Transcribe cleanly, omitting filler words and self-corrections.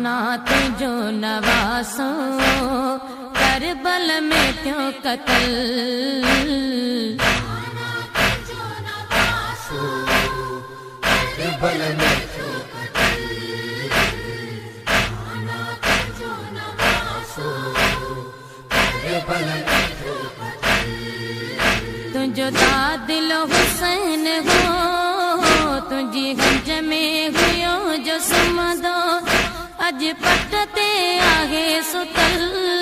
आना तुझो नवासो करबल में थियो कत्ल। आना तुझो नवासो करबल में थियो कत्ल। आना तुझो नवासो करबल में थियो कत्ल। तुझो दादिलो हुसैन हो तुझी गंज में हुयो जो सुमदो अज पट ते आहे सुतल।